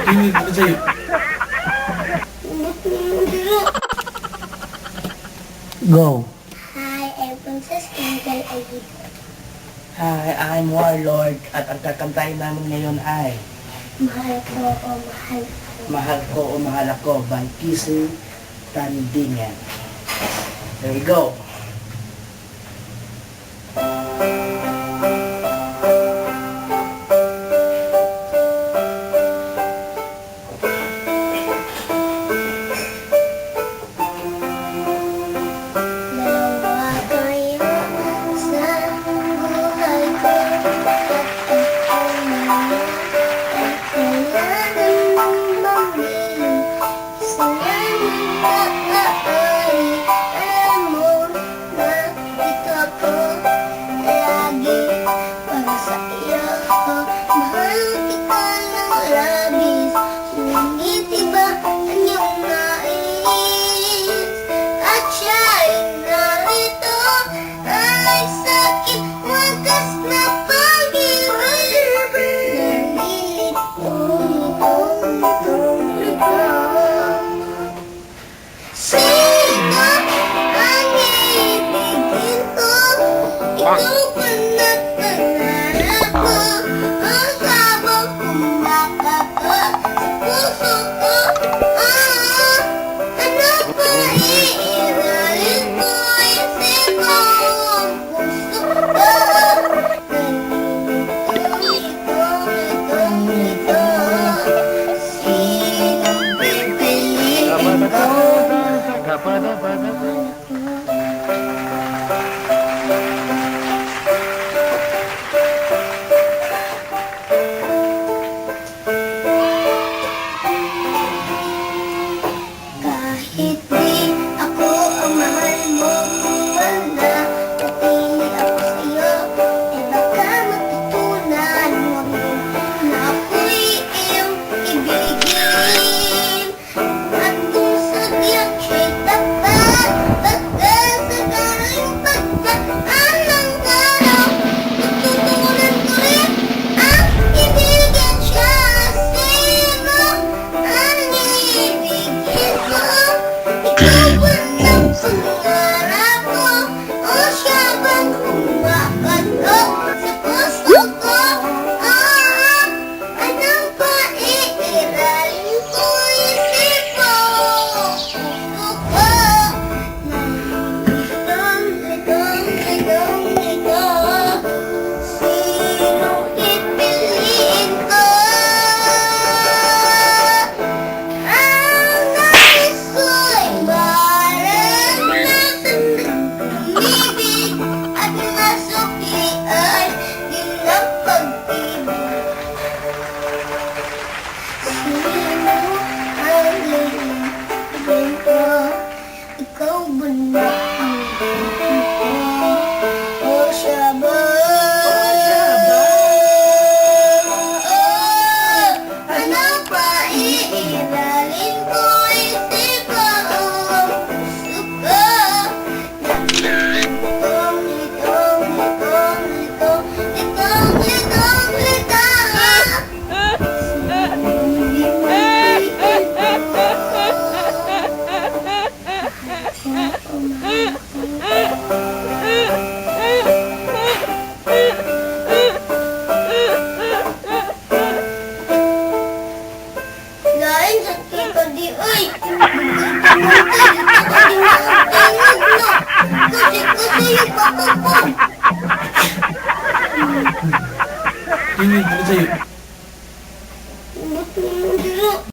Tingin ko sa'yo. Go. Hi, I'm Princess Pinagalitan. Hi, I'm Warlord at ang kakantahin namin ngayon ay Mahal ko o mahal ko. Mahal Ko o Mahal Ako by Kissing Tandingan. There we go. Dalawa kayo sa buhay ko. At ikaw naman ay kailangan mong mamili. Isa lang ang maaari. Alam mo na dito ako lagi para sa iyo. Mahal kita ng labis. Ngunit iba ang iyong nais. At siya ay narito ay sakit wagas na pag-ibig. Nalilito. Sino ang iibigin ko? Ikaw pa na pangarap ko. Ang habang kumakaba sa puso ko. Ano pa iiralin ko? Isip ko ang puso ko. Nalilito. Sinong pipiliin ko? Kahit di ako ang mahal mo, wala patili ako sa'yo. E baka matutunan mo na ako'y iyong ibigin. At kung sadyak siya'y tapat, pagkasagaling pagkaan ng araw, tututunan ko rin ang ibigin siya. Sino ang ibigin ko? Ikaw ba ng pangarap ko? O siya bang kumakatok sa puso ko? Anong paiiralin ko? Isip ko, puso ko. Nalilitong-litong-litong-lito. Sinong pipiliin ko? Ang nais ko'y maranasan ng pag-ibig at nasuklian din ng pag-ibig. Sino ang lilipin ko? Ikaw ba na ang lilipin ko? O siya ba? Anong paiiralin ko? Isip ko ang puso ko. Lain sa kita di ay. Kasi yung papa ko. Tingin ko sa'yo.